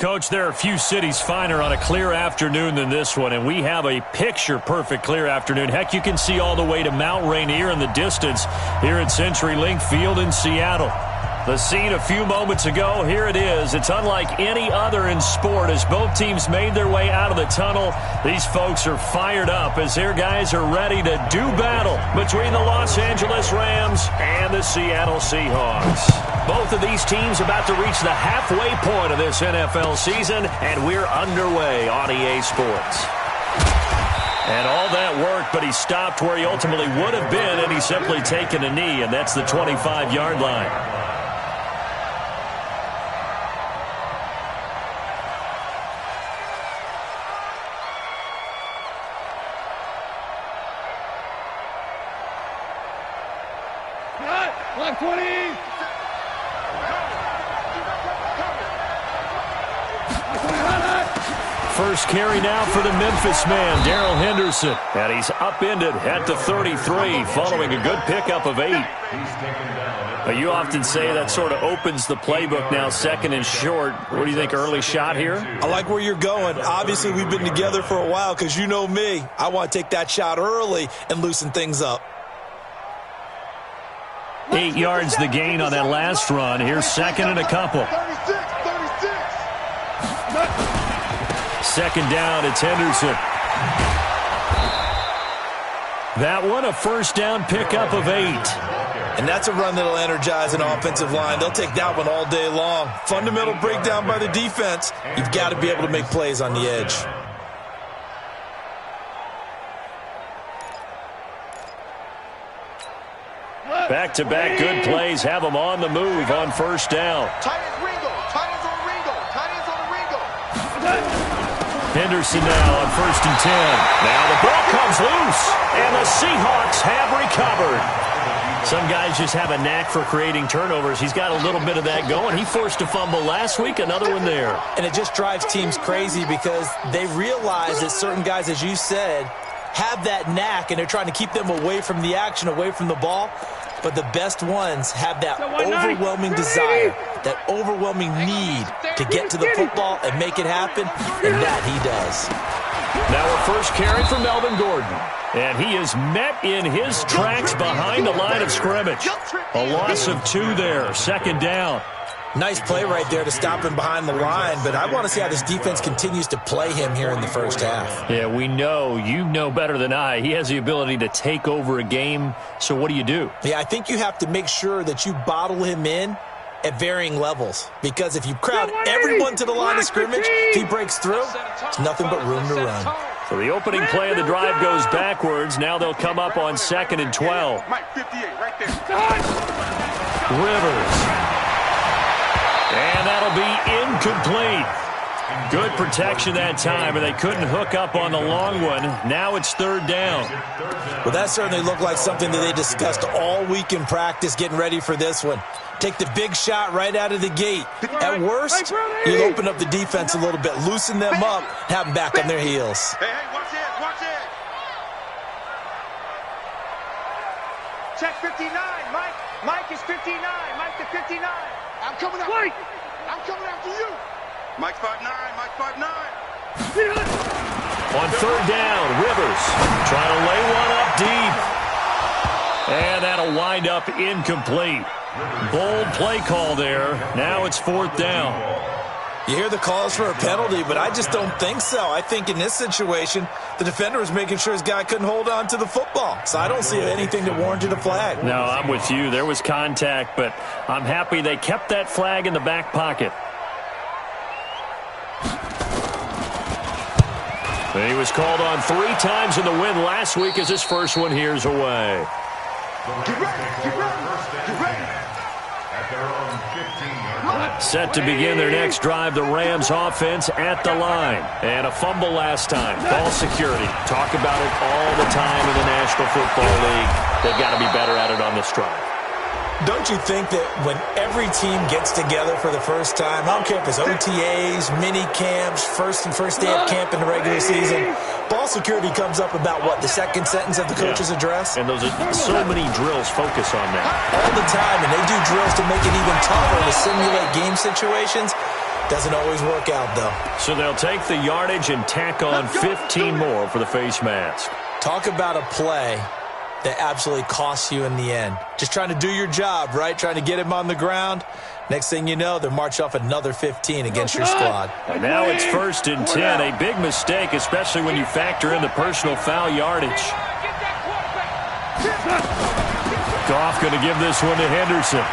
Coach, there are few cities finer on a clear afternoon than this one, and we have a picture-perfect clear afternoon. Heck, you can see all the way to Mount Rainier in the distance here at CenturyLink Field in Seattle. The scene a few moments ago, here it is. It's unlike any other in sport as both teams made their way out of the tunnel. These folks are fired up as their guys are ready to do battle between the Los Angeles Rams and the Seattle Seahawks. Both of these teams about to reach the halfway point of this NFL season, and we're underway on EA Sports. And all that work, but he stopped where he ultimately would have been, and he's simply taken a knee, and that's the 25-yard line. First carry now for the Memphis man, Darrell Henderson. And he's upended at the 33 following a good pickup of 8. You often say that sort of opens the playbook now, second and short. What do you think, early shot here? I like where you're going. Obviously, we've been together for a while because you know me. I want to take that shot early and loosen things up. 8 yards the gain on that last run. Here's second and a couple. Second down, it's Henderson. That one, a first down pickup of 8. And that's a run that'll energize an offensive line. They'll take that one all day long. Fundamental breakdown by the defense. You've got to be able to make plays on the edge. Back-to-back good plays have them on the move on first down. Henderson now on first and 10. Now the ball comes loose, and the Seahawks have recovered. Some guys just have a knack for creating turnovers. He's got a little bit of that going. He forced a fumble last week, another one there. And it just drives teams crazy because they realize that certain guys, as you said, have that knack, and they're trying to keep them away from the action, away from the ball. But the best ones have that overwhelming desire, that overwhelming need to get to the football and make it happen, and that he does. Now a first carry for Melvin Gordon. And he is met in his tracks behind the line of scrimmage. A loss of 2 there, second down. Nice play right there to stop him behind the line, but I want to see how this defense continues to play him here in the first half. Yeah, we know. You know better than I. He has the ability to take over a game, so what do you do? Yeah, I think you have to make sure that you bottle him in at varying levels, because if you crowd everyone to the line of scrimmage, if he breaks through, it's nothing but room to run. So the opening play of the drive goes backwards. Now they'll come up on second and 12. Rivers. And that'll be incomplete. Good protection that time, and they couldn't hook up on the long one. Now it's third down. Well, that certainly looked like something that they discussed all week in practice getting ready for this one. Take the big shot right out of the gate. At worst, you'll open up the defense a little bit, loosen them up, have them back on their heels. Hey, watch it. Check 59, Mike. Mike is 59. Mike to 59. I'm coming after you. Mike's 5'9", Mike's 5'9". On third down, Rivers trying to lay one up deep. And that'll wind up incomplete. Bold play call there. Now it's fourth down. You hear the calls for a penalty, but I just don't think so. I think in this situation, the defender was making sure his guy couldn't hold on to the football. So I don't see anything that warranted a flag. No, I'm with you. There was contact, but I'm happy they kept that flag in the back pocket. And he was called on 3 times in the win last week as his first one here's away. Get ready. Set to begin their next drive, the Rams offense at the line. And a fumble last time. Ball security. Talk about it all the time in the National Football League. They've got to be better at it on this drive. Don't you think that when every team gets together for the first time, I don't care if it's OTAs, mini camps, first day of camp in the regular season, ball security comes up about what, the second sentence of the coach's address? And those are so many drills focus on that. All the time, and they do drills to make it even tougher to simulate game situations. Doesn't always work out, though. So they'll take the yardage and tack on 15 more for the face mask. Talk about a play that absolutely costs you in the end. Just trying to do your job, right? Trying to get him on the ground. Next thing you know, they'll march off another 15 against your squad. And now it's 1st and 10. A big mistake, especially when you factor in the personal foul yardage. Goff going to give this one to Henderson.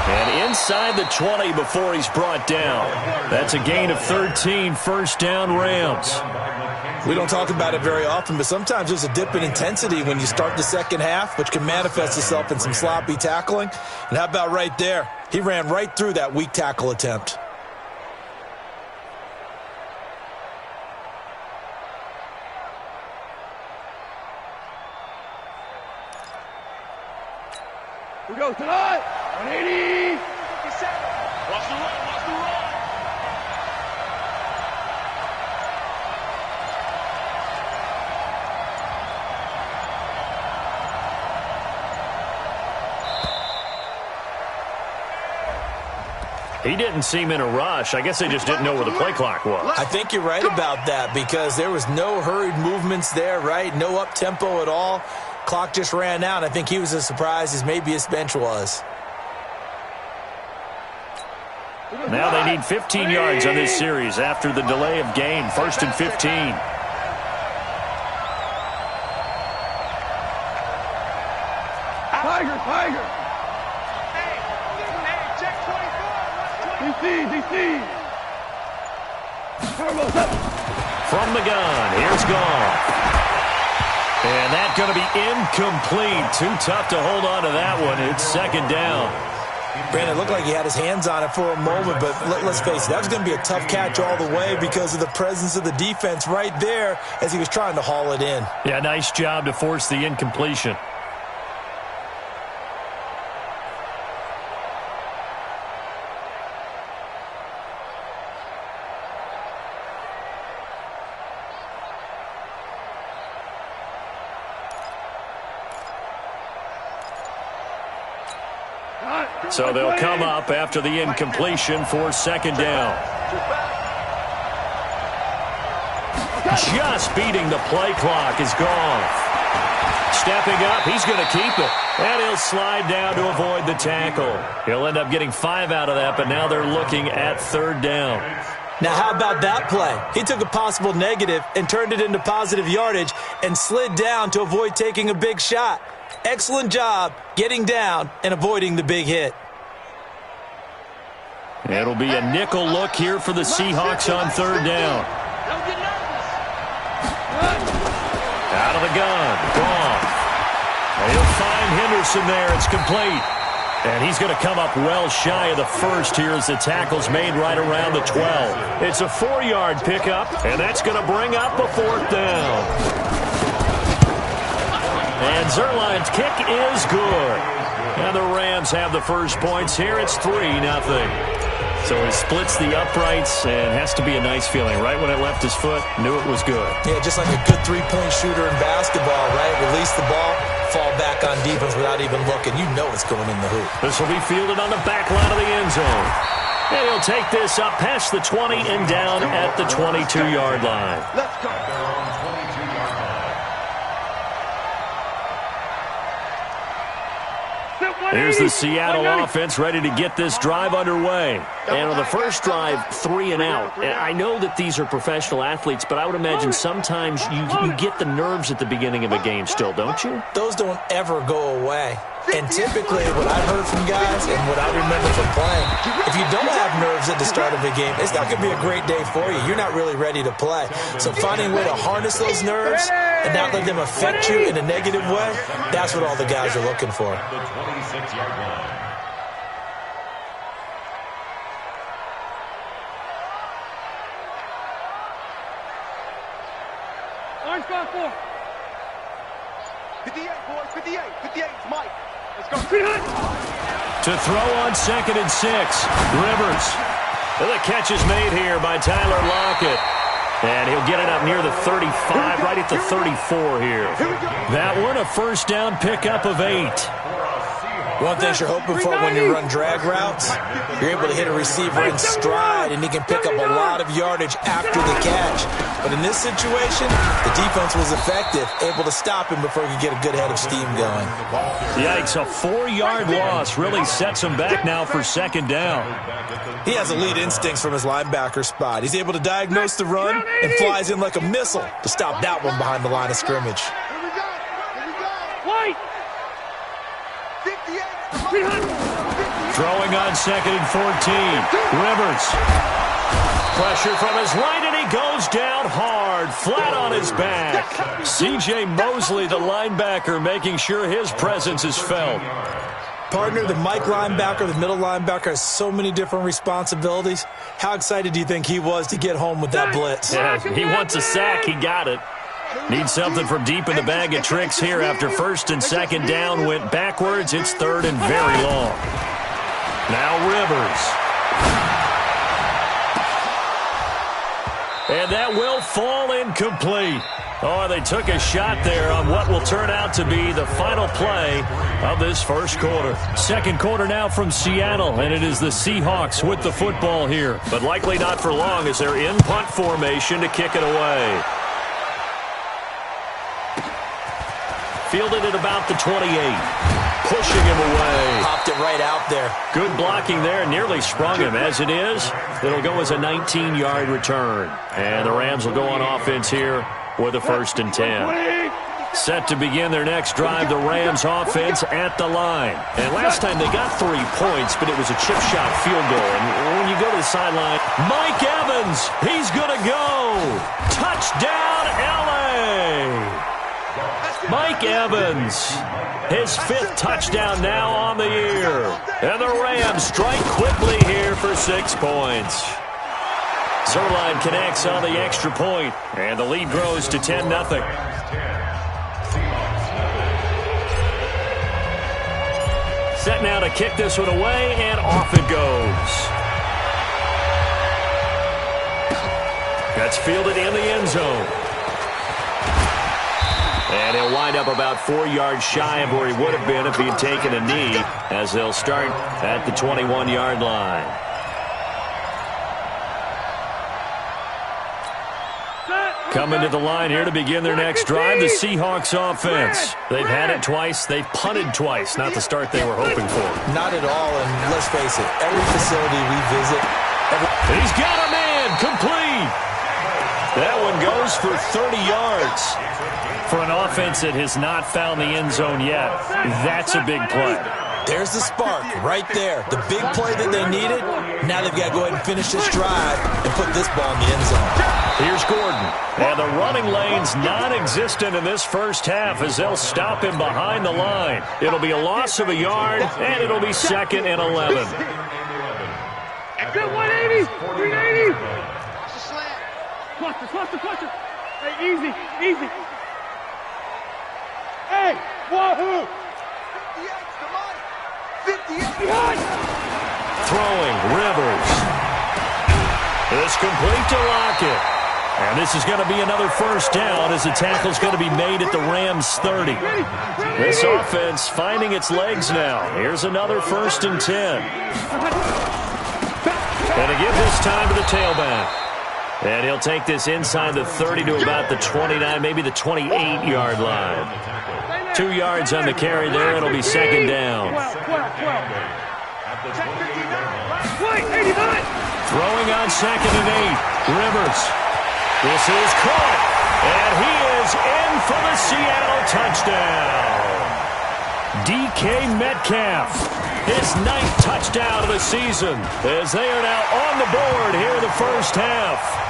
And inside the 20 before he's brought down. That's a gain of 13, first down Rams. We don't talk about it very often, but sometimes there's a dip in intensity when you start the second half, which can manifest itself in some sloppy tackling. And how about right there? He ran right through that weak tackle attempt. We go tonight. 180. 57. Watch the run. Watch the run. He didn't seem in a rush. I guess they just didn't know where the play clock was. I think you're right about that because there was no hurried movements there, right? No up-tempo at all. Clock just ran out. I think he was as surprised as maybe his bench was. Now they need 15 yards on this series after the delay of game. 1st and 15. Tiger. Hey, check 24. DC. From the gun, here's Goff. And that's going to be incomplete. Too tough to hold on to that one. It's 2nd down. Brandon, it looked like he had his hands on it for a moment, but let's face it, that was going to be a tough catch all the way because of the presence of the defense right there as he was trying to haul it in. Yeah, nice job to force the incompletion. So they'll come up after the incompletion for 2nd down. Just beating the play clock is Goff. Stepping up, he's going to keep it. And he'll slide down to avoid the tackle. He'll end up getting 5 out of that, but now they're looking at 3rd down. Now, how about that play? He took a possible negative and turned it into positive yardage and slid down to avoid taking a big shot. Excellent job getting down and avoiding the big hit. It'll be a nickel look here for the Seahawks on 3rd down. Out of the gun, Goff. He'll find Henderson there. It's complete. And he's going to come up well shy of the first here as the tackle's made right around the 12. It's a 4-yard pickup, and that's going to bring up a 4th down. And Zerline's kick is good. And the Rams have the first points here. It's 3-0. So he splits the uprights and has to be a nice feeling. Right when it left his foot, knew it was good. Yeah, just like a good three-point shooter in basketball, right? Release the ball, fall back on defense without even looking. You know it's going in the hoop. This will be fielded on the back line of the end zone. And he'll take this up past the 20 and down at the 22-yard line. Let's go. Here's the Seattle offense ready to get this drive underway. And on the first drive, 3 and out. And I know that these are professional athletes, but I would imagine sometimes you get the nerves at the beginning of a game still, don't you? Those don't ever go away. And typically what I've heard from guys and what I remember from playing, if you don't have nerves at the start of a game, it's not going to be a great day for you. You're not really ready to play. So finding a way to harness those nerves and not let them affect you in a negative way, that's what all the guys are looking for. The 26-yard line. Orange 5-4. 58, boys, 58. 58, it's Mike. Let's go. To throw on 2nd and 6, Rivers. Well, the catch is made here by Tyler Lockett. And he'll get it up near the 35, right at the 34 here. That one, a first down pickup of 8. One thing you're hoping for when you run drag routes, you're able to hit a receiver in stride, and he can pick up a lot of yardage after the catch. But in this situation, the defense was effective, able to stop him before he could get a good head of steam going. Yikes, a 4-yard loss really sets him back now for second down. He has elite instincts from his linebacker spot. He's able to diagnose the run and flies in like a missile to stop that one behind the line of scrimmage. Throwing on 2nd and 14. Rivers. Pressure from his right, and he goes down hard, flat on his back. C.J. Mosley, the linebacker, making sure his presence is felt. Partner, the Mike linebacker, the middle linebacker, has so many different responsibilities. How excited do you think he was to get home with that blitz? Yeah, he wants a sack. He got it. Needs something from deep in the bag of tricks here after 1st and 2nd down went backwards. It's 3rd and very long. Now Rivers. And that will fall incomplete. Oh, they took a shot there on what will turn out to be the final play of this first quarter. Second quarter now from Seattle, and it is the Seahawks with the football here. But likely not for long as they're in punt formation to kick it away. Fielded at about the 28. Pushing him away. Popped it right out there. Good blocking there. Nearly sprung him. As it is, it'll go as a 19-yard return. And the Rams will go on offense here with a 1st and 10. Set to begin their next drive, the Rams offense at the line. And last time they got 3 points, but it was a chip shot field goal. And when you go to the sideline, Mike Evans, he's going to go. Touchdown, L.A. Mike Evans, his 5th touchdown now on the year. And the Rams strike quickly here for 6 points. Zerline connects on the extra point, and the lead grows to 10-0. Set now to kick this one away, and off it goes. That's fielded in the end zone. And he'll wind up about 4 yards shy of where he would have been if he had taken a knee, as they'll start at the 21-yard line. Coming to the line here to begin their next drive, the Seahawks offense. They've had it twice. They've punted twice. Not the start they were hoping for. Not at all, and let's face it, every facility we visit... He's got a man, complete. That one goes for 30 yards. For an offense that has not found the end zone yet, that's a big play. There's the spark right there. The big play that they needed. Now they've got to go ahead and finish this drive and put this ball in the end zone. Here's Gordon. And the running lane's non-existent in this first half as they'll stop him behind the line. It'll be a loss of a yard, and it'll be 2nd and 11. Good 180, 380. Cluster. Hey, easy. Hey, wahoo! 58 behind. Throwing, Rivers. It's complete to Lockett. And this is going to be another 1st down as the tackle's going to be made at the Rams' 30. This offense finding its legs now. Here's another 1st and 10. And to give this time to the tailback. And he'll take this inside the 30 to about the 29, maybe the 28-yard line. 2 yards on the carry there. It'll be 2nd down. 12. Throwing on 2nd and 8. Rivers. This is caught. And he is in for the Seattle touchdown. DK Metcalf. His 9th touchdown of the season as they are now on the board here in the first half.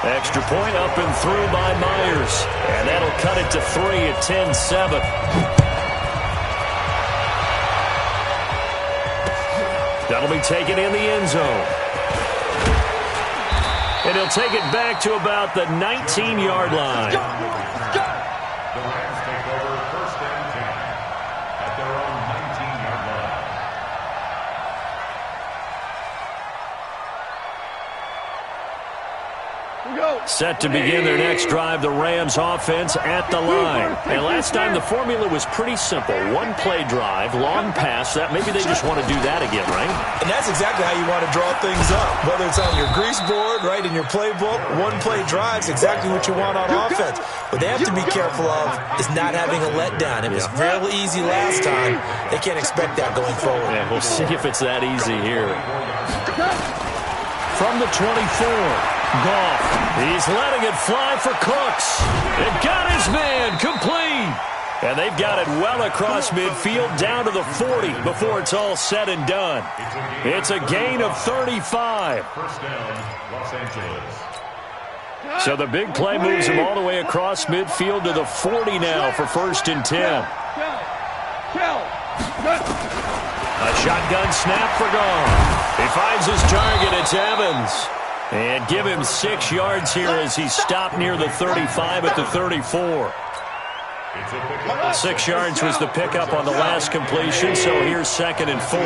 Extra point up and through by Myers. And that'll cut it to 3 at 10-7. That'll be taken in the end zone. And he'll take it back to about the 19-yard line. The Rams take over 1st and 10 at their own 19-yard line. We go. Set to begin their next drive, the Rams offense at the line. And last time the formula was pretty simple. One play drive, long pass. That maybe they just want to do that again, right? And that's exactly how you want to draw things up. Whether it's on your grease board, right, in your playbook, one play drive's exactly what you want on offense. What they have to be careful of is not having a letdown. It was real easy last time. They can't expect that going forward. Yeah, we'll see if it's that easy here. From the 24. Goff, he's letting it fly for Cooks. It got his man complete. And they've got it well across midfield down to the 40 before it's all said and done. It's a gain of 35. First down, Los Angeles. So the big play moves him all the way across midfield to the 40 now for 1st and 10. A shotgun snap for Goff. He finds his target. It's Evans. And give him 6 yards here as he stopped near the 35 at the 34. 6 yards was the pickup on the last completion, so here's 2nd and 4.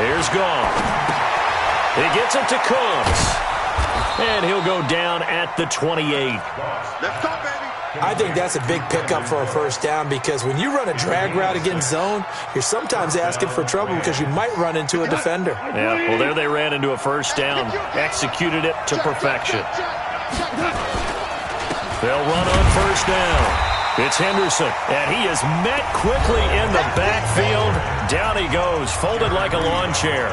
Here's Goff. He gets it to Cooks. And he'll go down at the 28. Let's go, baby. I think that's a big pickup for a first down because when you run a drag route against zone, you're sometimes asking for trouble because you might run into a defender. Yeah, well, there they ran into a first down. Executed it to perfection. They'll run on first down. It's Henderson, and he is met quickly in the backfield. Down he goes, folded like a lawn chair.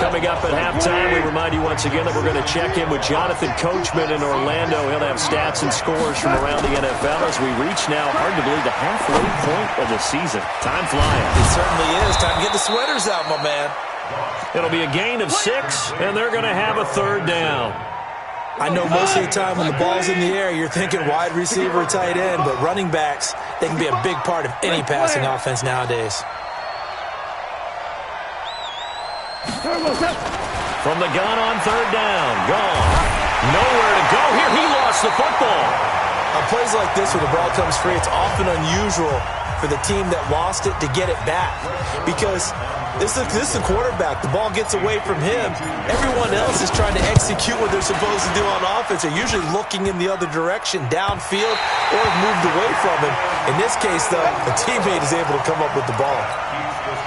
Coming up at halftime, we remind you once again that we're going to check in with Jonathan Coachman in Orlando. He'll have stats and scores from around the NFL as we reach now, hard to believe, the halfway point of the season. Time flying. It certainly is. Time to get the sweaters out, my man. It'll be a gain of 6, and they're going to have a 3rd down. I know most of the time when the ball's in the air, you're thinking wide receiver, tight end, but running backs, they can be a big part of any passing offense nowadays. From the gun on 3rd down. Gone. Nowhere to go here. He lost the football. On plays like this where the ball comes free, it's often unusual for the team that lost it to get it back because this is the quarterback. The ball gets away from him. Everyone else is trying to execute what they're supposed to do on offense. They're usually looking in the other direction, downfield, or moved away from him. In this case, though, a teammate is able to come up with the ball.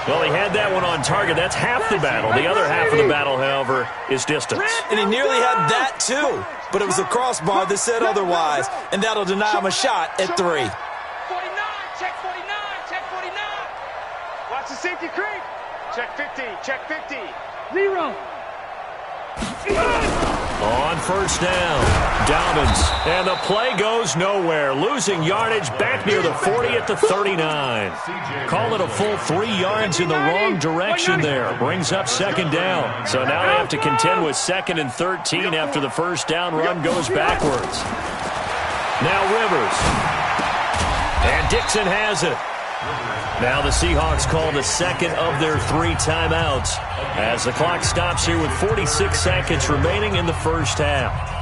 Well, he had that one on target. That's half the battle. The other half of the battle, however, is distance. And he nearly had that, too. But it was a crossbar that said otherwise, and that'll deny him a shot at 3. 49, check 49, check 49. Watch the safety creep. Check 50, check 50. 0. On first down, Dobbins, and the play goes nowhere. Losing yardage back near the 40 at the 39. Call it a full 3 yards in the wrong direction there. Brings up 2nd down. So now they have to contend with 2nd and 13 after the first down run goes backwards. Now Rivers. And Dixon has it. Now the Seahawks call the 2nd of their 3 timeouts as the clock stops here with 46 seconds remaining in the first half.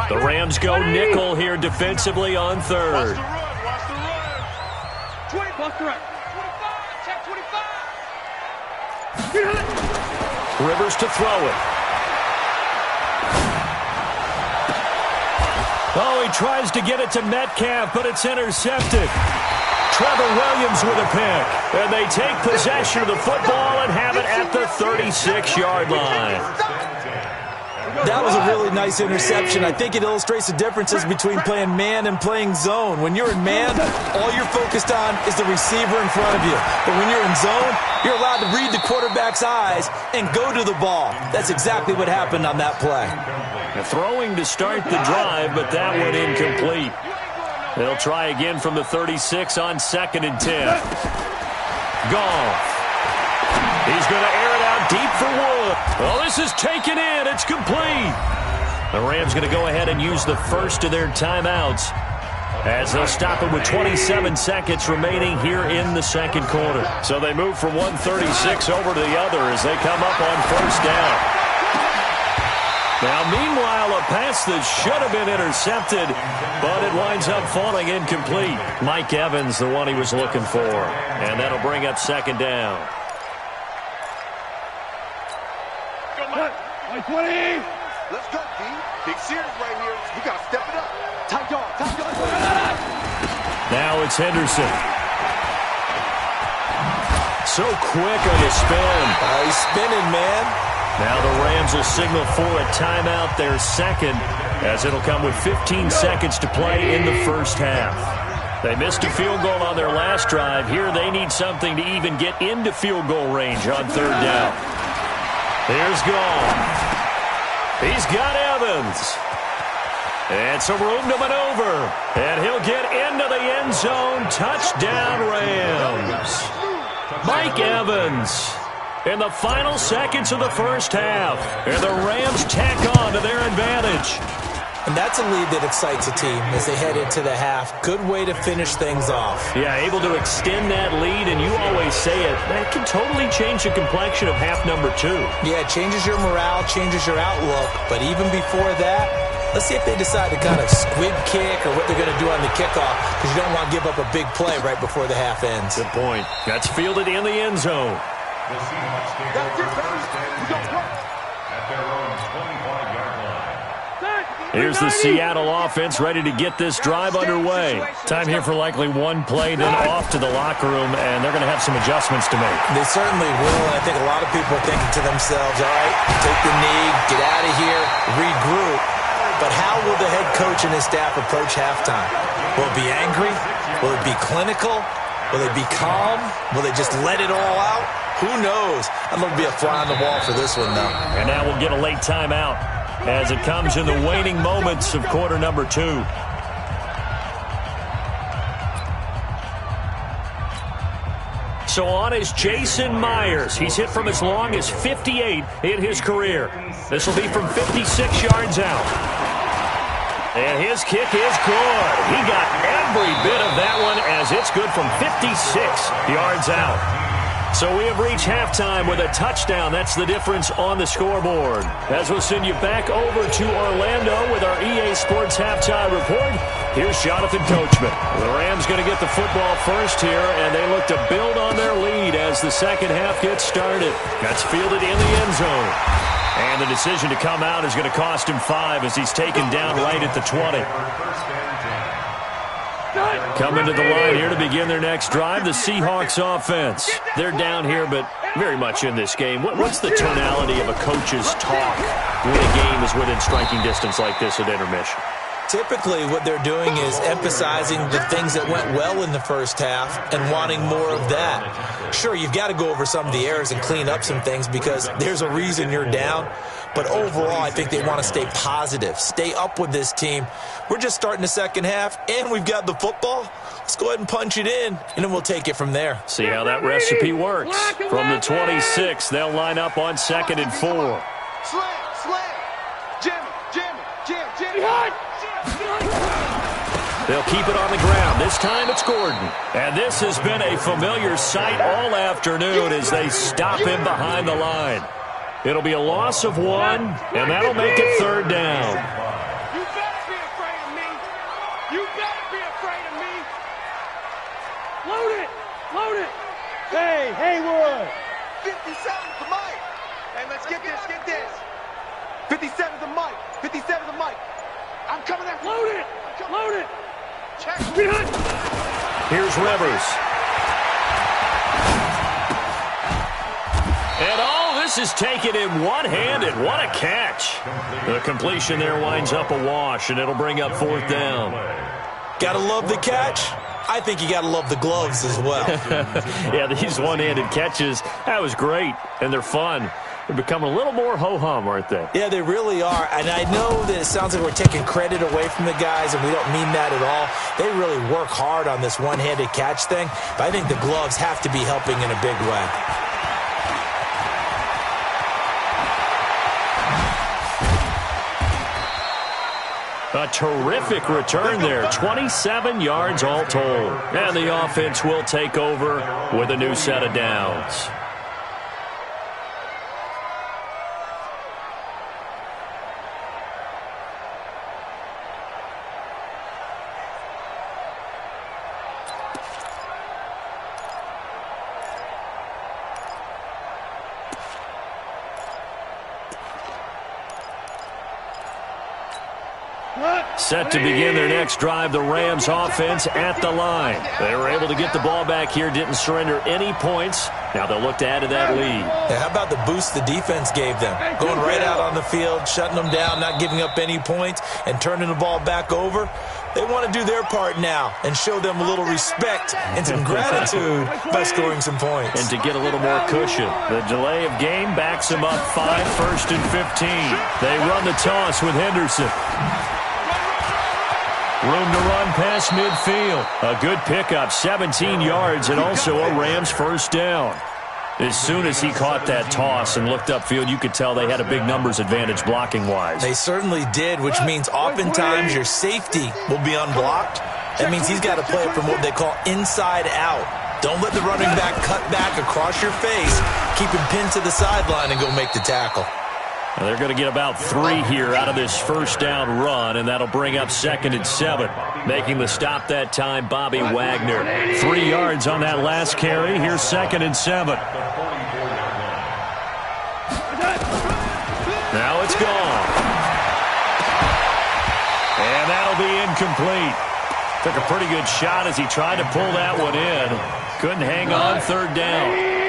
The Rams go nickel here defensively on 3rd. Watch the run. 20, bust the run. 25, check 25. Rivers to throw it. Oh, he tries to get it to Metcalf, but it's intercepted. Trevor Williams with a pick. And they take possession of the football and have it at the 36-yard line. That was a really nice interception. I think it illustrates the differences between playing man and playing zone. When you're in man, all you're focused on is the receiver in front of you. But when you're in zone, you're allowed to read the quarterback's eyes and go to the ball. That's exactly what happened on that play. Throwing to start the drive, but that one incomplete. They'll try again from the 36 on 2nd and 10. Goff. He's going to air it out deep for Wood. Well, this is taken in. It's complete. The Rams going to go ahead and use the first of their timeouts as they'll stop it with 27 seconds remaining here in the second quarter. So they move from 136 over to the other as they come up on first down. Now, meanwhile, a pass that should have been intercepted, but it winds up falling incomplete. Mike Evans, the one he was looking for, and that'll bring up second down. Let's go, D. Big series right here. You got to step it up. Tight dog. Now it's Henderson. So quick on the spin. He's spinning, man. Now the Rams will signal for a timeout, their second, as it'll come with 15 seconds to play in the first half. They missed a field goal on their last drive. Here they need something to even get into field goal range on third down. Here's Gall. He's got Evans. And some room to maneuver. And he'll get into the end zone. Touchdown, Rams. Mike Evans in the final seconds of the first half. And the Rams tack on to their advantage. And that's a lead that excites a team as they head into the half. Good way to finish things off. Yeah, able to extend that lead, and you always say it, that can totally change the complexion of half number 2. Yeah, it changes your morale, changes your outlook. But even before that, let's see if they decide to kind of squib kick or what they're going to do on the kickoff, because you don't want to give up a big play right before the half ends. Good point. That's fielded in the end zone. The Seahawks take over first and 10 at their own 25-yard line. Here's the Seattle offense ready to get this drive underway. Time here for likely one play, then off to the locker room, and they're going to have some adjustments to make. They certainly will, and I think a lot of people are thinking to themselves, all right, take the knee, get out of here, regroup. But how will the head coach and his staff approach halftime? Will it be angry? Will it be clinical? Will they be calm? Will they just let it all out? Who knows? I'm going to be a fly on the wall for this one, though. And now we'll get a late timeout as it comes in the waning moments of quarter number 2. So on is Jason Myers. He's hit from as long as 58 in his career. This will be from 56 yards out. And his kick is good. He got every bit of that one as it's good from 56 yards out. So we have reached halftime with a touchdown. That's the difference on the scoreboard. As we'll send you back over to Orlando with our EA Sports Halftime Report, here's Jonathan Coachman. The Rams going to get the football first here, and they look to build on their lead as the second half gets started. That's fielded in the end zone. And the decision to come out is going to cost him 5 as he's taken down right at the 20. Coming to the line here to begin their next drive, the Seahawks offense. They're down here, but very much in this game. What's the tonality of a coach's talk when a game is within striking distance like this at intermission? Typically, what they're doing is emphasizing the things that went well in the first half and wanting more of that. Sure, you've got to go over some of the errors and clean up some things because there's a reason you're down. But overall, I think they want to stay positive, stay up with this team. We're just starting the second half, and we've got the football. Let's go ahead and punch it in, and then we'll take it from there. See how that recipe works. From the 26, they'll line up on 2nd and 4. Slam. Jimmy. They'll keep it on the ground. This time it's Gordon. And this has been a familiar sight all afternoon as they stop him behind the line. It'll be a loss of 1, and that'll make it third down. You better be afraid of me. You better be afraid of me. Load it. Hey, Haywood. 57 to Mike. Hey, let's get this. 57 to Mike. I'm coming after you. Load it. Check. Here's Rivers. And all this is taken in one-handed. What a catch. The completion there winds up a wash, and it'll bring up 4th down. Gotta love the catch. I think you gotta love the gloves as well. Yeah, these one-handed catches, that was great, and they're fun. They're becoming a little more ho-hum, aren't they? Yeah, they really are. And I know that it sounds like we're taking credit away from the guys, and we don't mean that at all. They really work hard on this one-handed catch thing, but I think the gloves have to be helping in a big way. A terrific return there. 27 yards all told. And the offense will take over with a new set of downs. Set to begin their next drive, the Rams offense at the line. They were able to get the ball back here, didn't surrender any points. Now they'll look to add to that lead. Yeah, how about the boost the defense gave them? Going right out on the field, shutting them down, not giving up any points, and turning the ball back over. They want to do their part now and show them a little respect and some gratitude by scoring some points. And to get a little more cushion. The delay of game backs them up 5, 1st and 15. They run the toss with Henderson. Room to run past midfield. A good pickup, 17 yards, and also a Rams first down. As soon as he caught that toss and looked upfield, you could tell they had a big numbers advantage blocking-wise. They certainly did, which means oftentimes your safety will be unblocked. That means he's got to play it from what they call inside out. Don't let the running back cut back across your face. Keep him pinned to the sideline and go make the tackle. Well, they're going to get about 3 here out of this first down run, and that'll bring up 2nd and 7. Making the stop that time, Bobby Wagner. 3 yards on that last carry. Here's 2nd and 7. Now it's gone. And that'll be incomplete. Took a pretty good shot as he tried to pull that one in. Couldn't hang on 3rd down.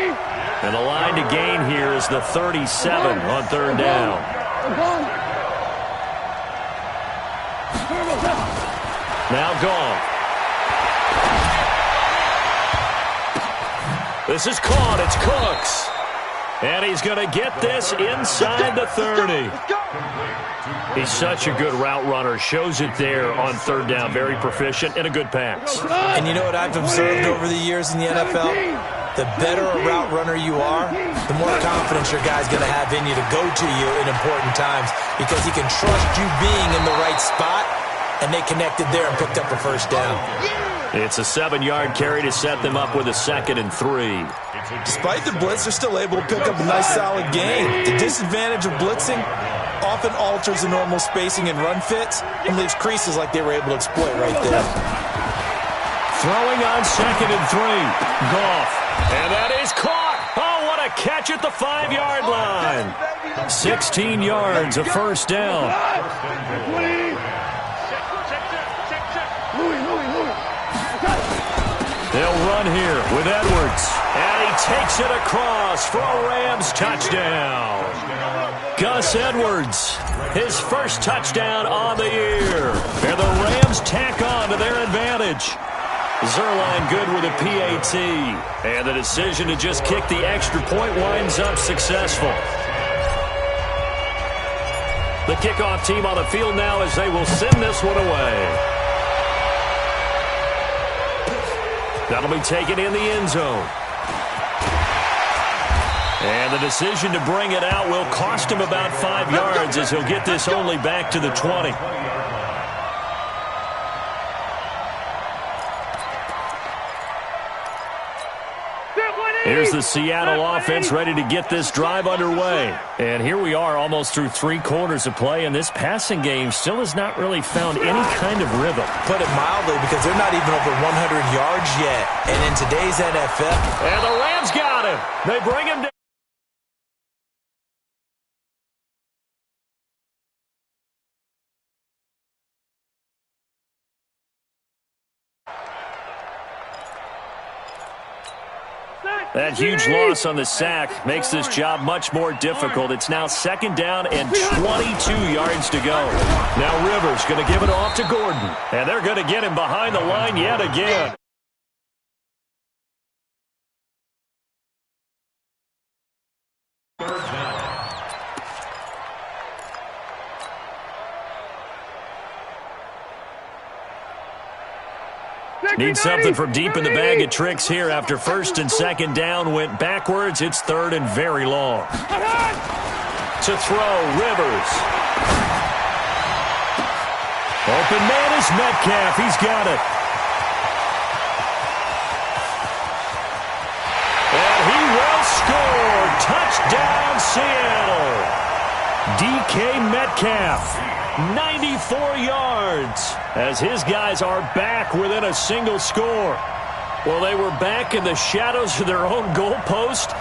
And the line to gain here is the 37 on 3rd down. Now gone. This is caught. It's Cooks. And he's going to get this inside the 30. He's such a good route runner. Shows it there on 3rd down. Very proficient and a good pass. And you know what I've observed over the years in the NFL? The better a route runner you are, the more confidence your guy's going to have in you to go to you in important times because he can trust you being in the right spot, and they connected there and picked up a first down. It's a 7-yard carry to set them up with a 2nd and 3. Despite the blitz, they're still able to pick up a nice, solid gain. The disadvantage of blitzing often alters the normal spacing and run fits and leaves creases like they were able to exploit right there. Throwing on 2nd and 3. Goff. And that is caught. Oh, what a catch at the 5-yard line. 16 yards, a first down. They'll run here with Edwards. And he takes it across for a Rams touchdown. Gus Edwards, his first touchdown on the year. And the Rams tack on to their advantage. Zerline good with a PAT. And the decision to just kick the extra point winds up successful. The kickoff team on the field now as they will send this one away. That'll be taken in the end zone. And the decision to bring it out will cost him about 5 yards as he'll get this only back to the 20. Here's the Seattle offense ready to get this drive underway. And here we are almost through 3 quarters of play, and this passing game still has not really found any kind of rhythm. Put it mildly, because they're not even over 100 yards yet. And in today's NFL... And the Rams got him. They bring him down. That huge loss on the sack makes this job much more difficult. It's now 2nd down and 22 yards to go. Now Rivers going to give it off to Gordon. And they're going to get him behind the line yet again. Need something from deep in the bag of tricks here after 1st and 2nd down went backwards. It's 3rd and very long. To throw, Rivers. Open man is Metcalf. He's got it. And he will score. Touchdown, Seattle. DK Metcalf, 94 yards, as his guys are back within a single score. Well, they were back in the shadows of their own goalpost,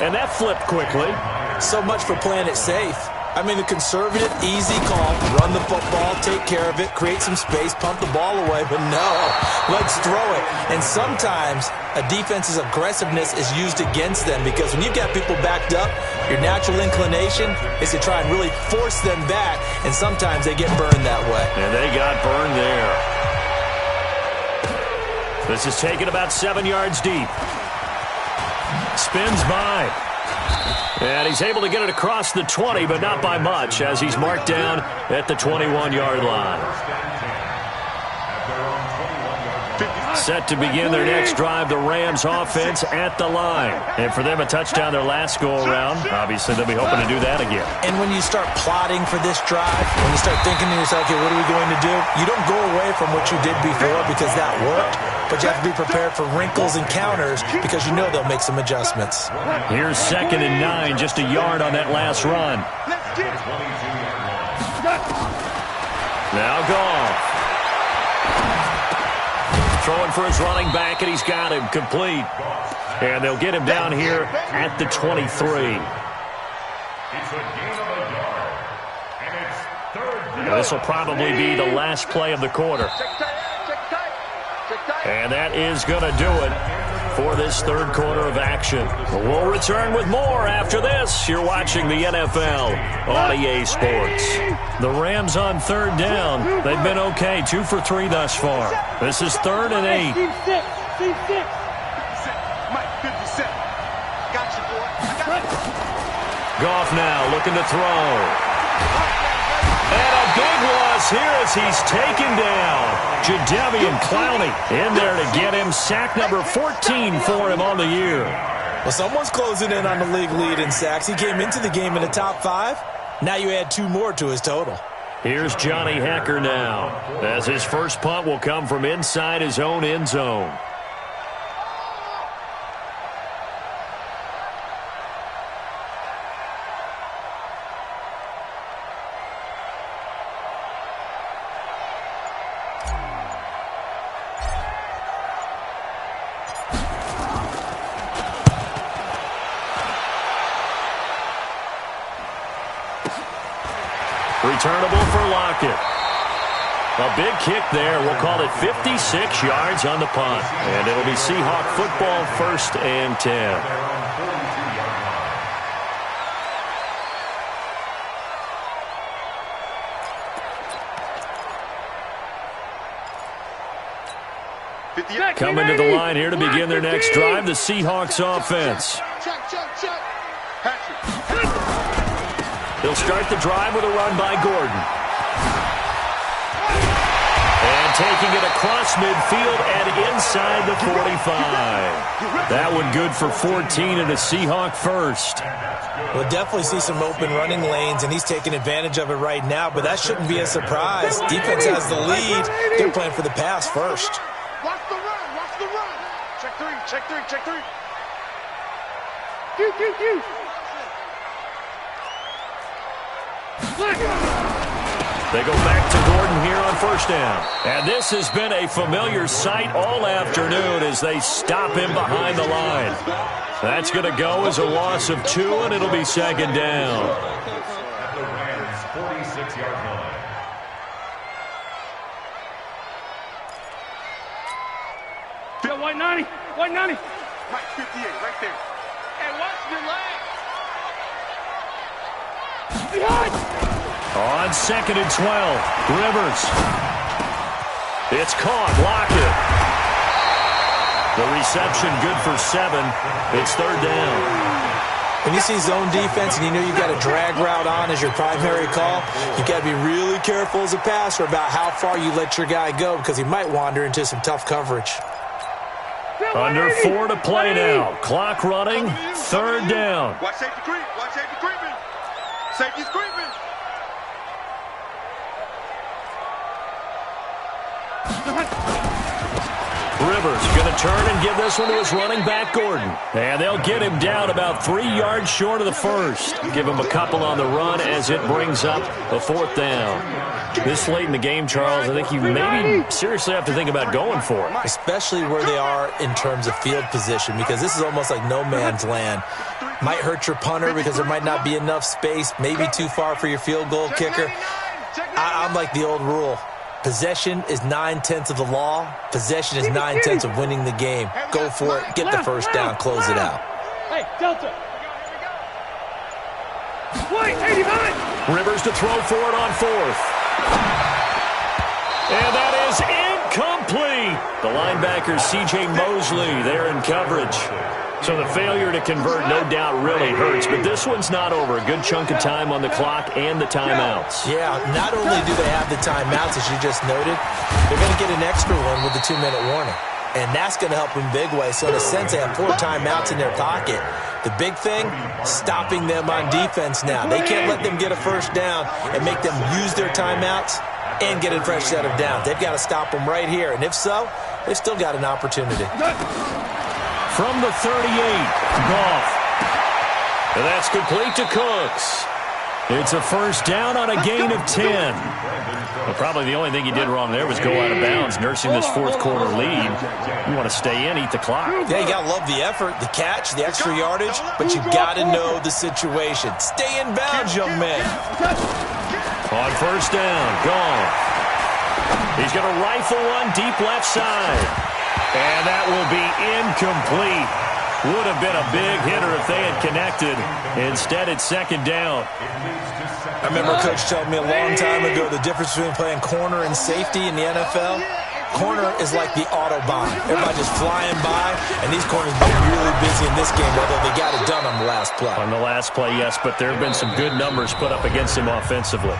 and that flipped quickly. So much for playing it safe. I mean, the conservative, easy call, run the football, take care of it, create some space, pump the ball away, but no, let's throw it. And sometimes a defense's aggressiveness is used against them because when you've got people backed up, your natural inclination is to try and really force them back, and sometimes they get burned that way. And they got burned there. This is taken about 7 yards deep. Spins by. And he's able to get it across the 20, but not by much, as he's marked down at the 21-yard line. Set to begin their next drive, the Rams offense at the line. And for them, a touchdown their last go-around. Obviously, they'll be hoping to do that again. And when you start plotting for this drive, when you start thinking to yourself, okay, what are we going to do? You don't go away from what you did before because that worked, but you have to be prepared for wrinkles and counters because you know they'll make some adjustments. Here's 2nd and 9, just a yard on that last run. Now Goff. Throwing for his running back, and he's got him complete. And they'll get him down here at the 23. It's a gain of a yard, and it's 3rd down. This will probably be the last play of the quarter. And that is going to do it for this 3rd quarter of action. We'll return with more after this. You're watching the NFL on EA Sports. The Rams on 3rd down. They've been okay, 2 for 3 thus far. This is 3rd and 8. Team 6. Mike, 57. Got you, boy. I got you. Goff now looking to throw. And a big loss here as he's taken down. Jadeveon Clowney in there to get him. Sack number 14 for him on the year. Well, someone's closing in on the league lead in sacks. He came into the game in the top 5. Now you add 2 more to his total. Here's Johnny Hekker now, as his first punt will come from inside his own end zone. Returnable for Lockett. A big kick there. We'll call it 56 yards on the punt. And it'll be Seahawk football, 1st and 10. Coming to the line here to begin their next drive, the Seahawks offense. They'll start the drive with a run by Gordon. And taking it across midfield and inside the 45. That one good for 14 and a Seahawk first. We'll definitely see some open running lanes, and he's taking advantage of it right now, but that shouldn't be a surprise. Defense has the lead. They're playing for the pass first. Watch the run. Watch the run. Check 3. They go back to Gordon here on 1st down. And this has been a familiar sight all afternoon as they stop him behind the line. That's going to go as a loss of 2, and it'll be 2nd down. At the Rams' 46-yard line. White 90. Mike, 58, right there. And watch your leg. Behind. On 2nd and 12, Rivers. It's caught, Lockett. The reception good for 7. It's 3rd down. When you see zone defense and you know you've got a drag route on as your primary call, you've got to be really careful as a passer about how far you let your guy go because he might wander into some tough coverage. Under 4 to play now. Clock running, 3rd down. Watch safety creep. Watch safety creeping. Safety's creeping. Rivers going to turn and give this one to his running back, Gordon. And they'll get him down about 3 yards short of the first. Give him a couple on the run as it brings up a 4th down. This late in the game, Charles, I think you maybe seriously have to think about going for it. Especially where they are in terms of field position, because this is almost like no man's land. Might hurt your punter because there might not be enough space, maybe too far for your field goal kicker. I'm like the old rule. Possession is 9/10 of the law. Possession is 9/10 of winning the game. Go for it. Get the first down. Close it out. Hey, Delta. Wait, 89. Rivers to throw for it on 4th. And that is incomplete. The linebacker, C.J. Mosley, there in coverage. So the failure to convert no doubt really hurts, but this one's not over. A good chunk of time on the clock and the timeouts. Yeah, not only do they have the timeouts, as you just noted, they're going to get an extra one with the 2-minute warning. And that's going to help in big way. So in a sense, they have 4 timeouts in their pocket. The big thing, stopping them on defense now. They can't let them get a first down and make them use their timeouts and get a fresh set of downs. They've got to stop them right here. And if so, they've still got an opportunity. From the 38, Goff. And that's complete to Cooks. It's a first down on a gain of 10. Well, probably the only thing he did wrong there was go out of bounds, nursing this 4th quarter lead. You want to stay in, eat the clock. Yeah, you got to love the effort, the catch, the extra yardage, but you got to know the situation. Stay in bounds, young man. On first down, Goff. He's going to rifle one deep left side. And that will be incomplete. Would have been a big hitter if they had connected. Instead, it's 2nd down. I remember Coach telling me a long time ago the difference between playing corner and safety in the NFL. Corner is like the Autobahn. Everybody just flying by, and these corners have been really busy in this game, although they got it done on the last play. On the last play, yes, but there have been some good numbers put up against him offensively.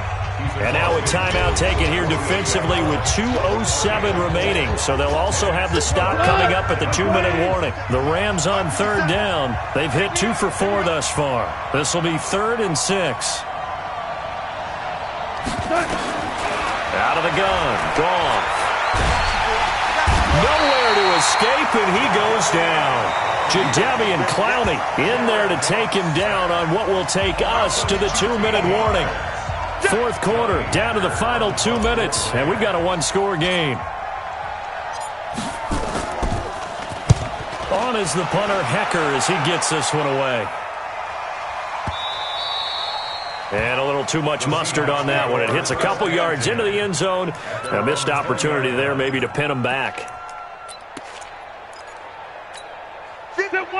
And now a timeout taken here defensively with 2:07 remaining. So they'll also have the stop coming up at the 2-minute warning. The Rams on 3rd down. They've hit 2 for 4 thus far. This will be 3rd and 6. Out of the gun. Goff. Nowhere to escape, and he goes down. Jadeveon Clowney in there to take him down on what will take us to the 2-minute warning. 4th quarter, down to the final 2 minutes, and we've got a 1-score game. On is the punter, Hecker, as he gets this one away. And a little too much mustard on that one. It hits a couple yards into the end zone. A missed opportunity there maybe to pin him back.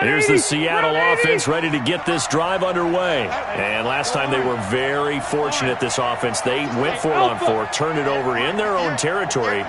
Here's the Seattle offense ready to get this drive underway. And last time they were very fortunate, this offense. They went for it on 4, turned it over in their own territory,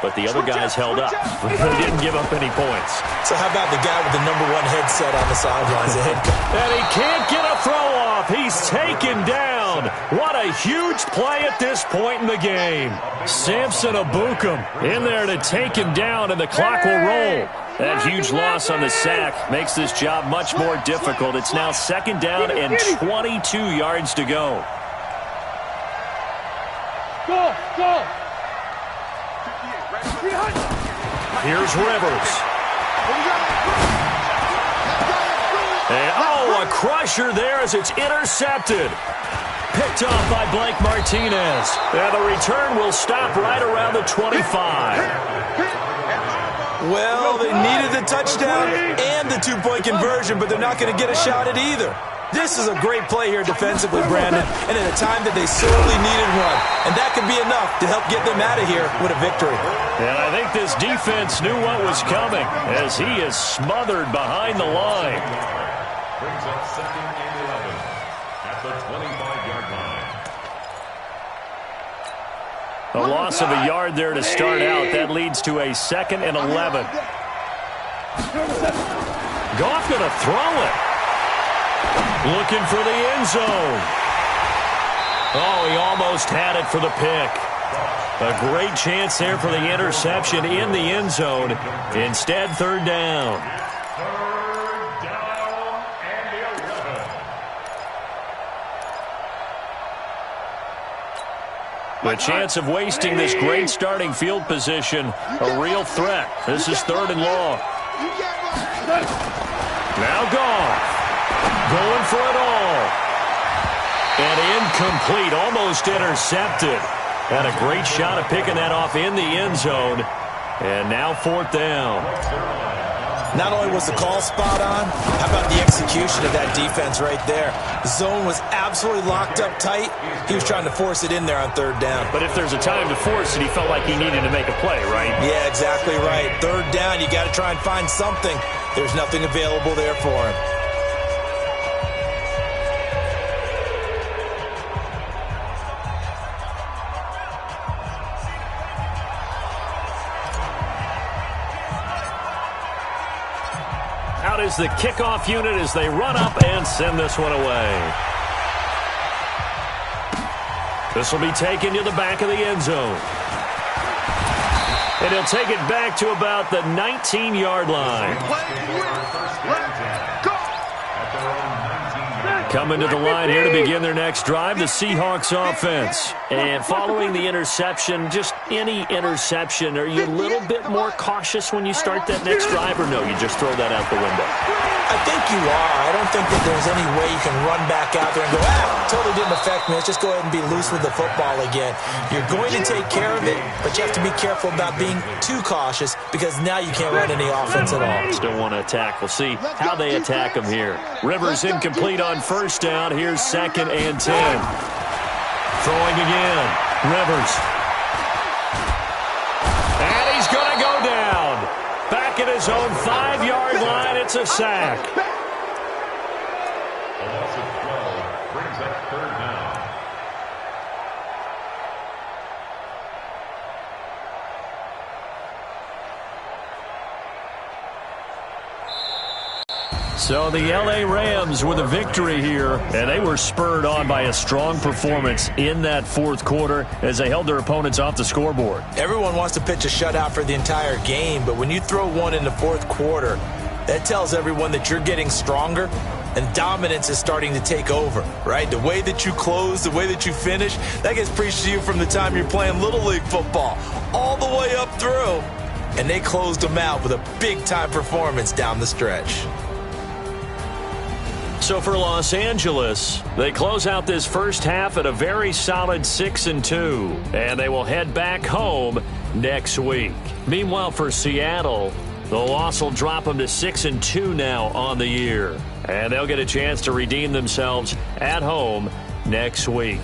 but the other guys held up. They didn't give up any points. So how about the guy with the #1 headset on the sidelines? And he can't get a throw off. He's taken down. What a huge play at this point in the game. Samson Abukum in there to take him down, and the clock will roll. That huge loss on the sack makes this job much more difficult. It's now 2nd down and 22 yards to go. Go, go. Here's Rivers. And, a crusher there as it's intercepted. Picked off by Blake Martinez. And the return will stop right around the 25. Well, they needed the touchdown and the 2-point conversion, but they're not going to get a shot at either. This is a great play here defensively, Brandon, and at a time that they sorely needed one. And that could be enough to help get them out of here with a victory. And I think this defense knew what was coming as he is smothered behind the line. Brings up 2nd and 11 at the 25-yard line. A loss of a yard there to start out. That leads to a 2nd and 11. Goff going to throw it. Looking for the end zone. Oh, he almost had it for the pick. A great chance there for the interception in the end zone. Instead, 3rd down. 3rd down and 11. The chance of wasting this great starting field position, a real threat. This is 3rd and long. Now Goff, going for it all. And incomplete, almost intercepted. Had a great shot at picking that off in the end zone. And now 4th down. Not only was the call spot on, how about the execution of that defense right there? The zone was absolutely locked up tight. He was trying to force it in there on 3rd down. But if there's a time to force it, he felt like he needed to make a play, right? Yeah, exactly right. 3rd down, you got to try and find something. There's nothing available there for him. Out is the kickoff unit as they run up and send this one away. This will be taken to the back of the end zone. And he'll take it back to about the 19-yard line. Coming to the line here to begin their next drive, the Seahawks offense. And following the interception, just any interception, are you a little bit more cautious when you start that next drive, or no, you just throw that out the window? I think you are. I don't think that there's any way you can run back out there and go, totally didn't affect me. Let's just go ahead and be loose with the football again. You're going to take care of it, but you have to be careful about being too cautious because now you can't run any offense at all. Still want to attack. We'll see how they attack him here. Rivers incomplete on 1st down. Here's 2nd and 10. Throwing again. Rivers. And he's going to go down. Back at his own 5-yard line. It's a sack. A loss of 12 brings up 3rd down. So the L.A. Rams with a victory here, and they were spurred on by a strong performance in that 4th quarter as they held their opponents off the scoreboard. Everyone wants to pitch a shutout for the entire game, but when you throw one in the 4th quarter, that tells everyone that you're getting stronger and dominance is starting to take over, right? The way that you close, the way that you finish, that gets preached to you from the time you're playing Little League football all the way up through. And they closed them out with a big-time performance down the stretch. So for Los Angeles, they close out this first half at a very solid 6-2, and they will head back home next week. Meanwhile, for Seattle, the loss will drop them to 6-2 now on the year, and they'll get a chance to redeem themselves at home next week.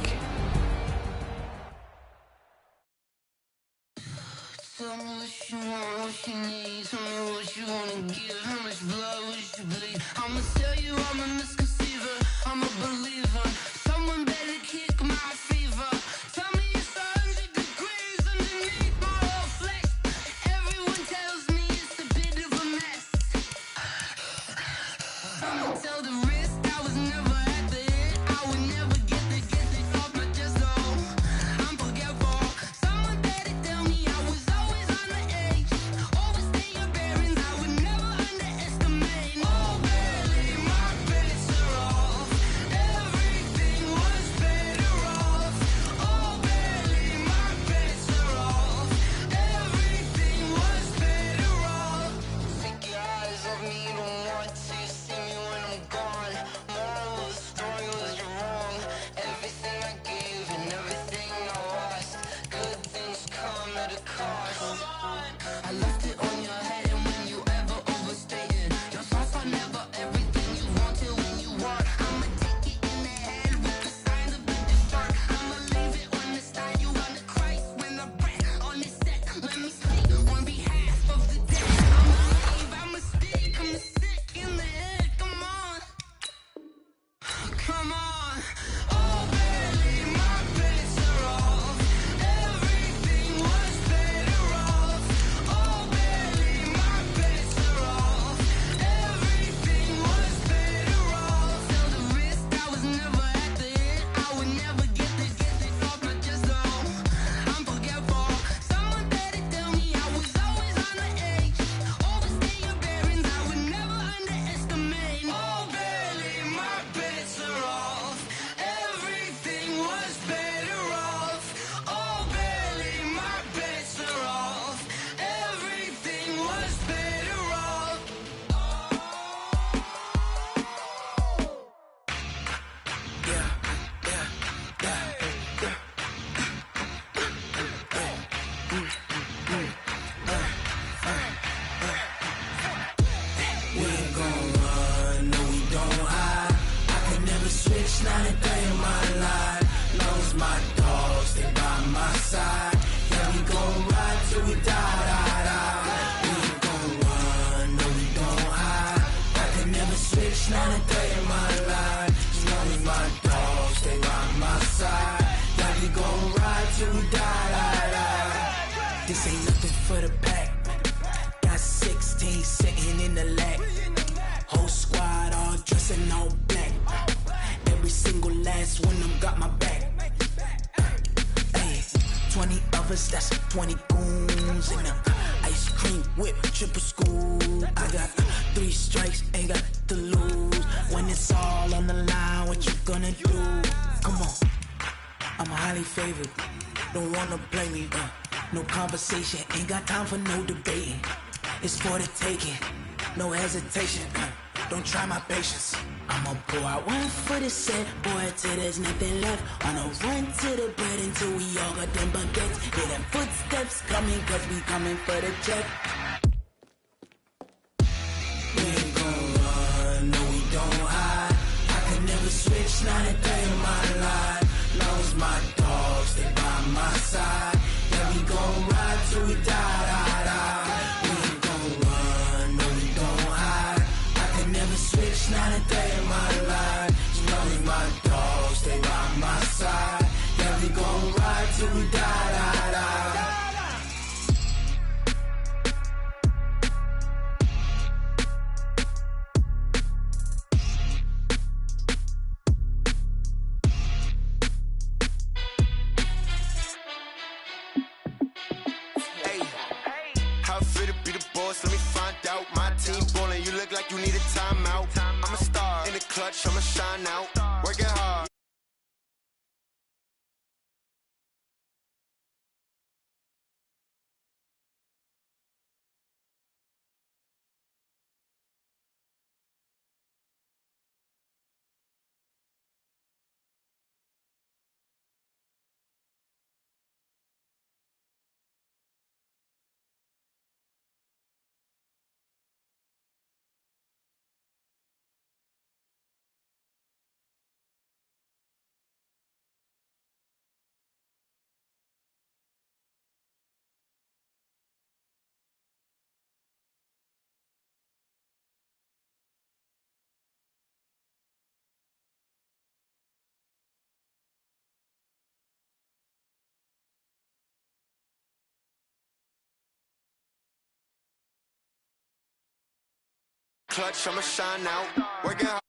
We ain't gon' run, no we don't hide. I can never switch, not a day in my life. Long as my dogs, they by my side. Yeah, we gon' ride till we die, die, die. We ain't gon' run, no we don't hide. I can never switch, not a day in my life. As long as my dogs, they by my side. Yeah, we gon' ride till we die, die, die. This ain't nothing for the pack. Got 16 sitting in the lap. Whole squad all dressing all black. Every single last one of them got my back. Hey, 20 of us, that's 20 goons in them. Ice cream whip, triple school. I got 3 strikes, ain't got to lose. When it's all on the line, what you gonna do? Come on, I'm highly favored. Don't wanna blame me, no conversation, ain't got time for no debating. It's for the taking, no hesitation. Don't try my patience. I'ma pull out one for the set, boy, till there's nothing left. On a run to the bread until we all got them baguettes. Hear them footsteps coming, cause we coming for the check. We ain't gon' run, no we don't hide. I can never switch, not a day in my life. Long as my dogs, they by my side. Yeah, we gon' ride till we die, die, die. We ain't gon' run, no we don't hide. I can never switch, not a day in my life. As long as my dogs, they by my side. Yeah, we gon' ride till we die, die, die. How fit to be the boss? Let me find out. My team ballin', you look like you need a timeout. I'm a star in the clutch, I'ma shine out. Working hard. Clutch, I'ma shine out. Working hard.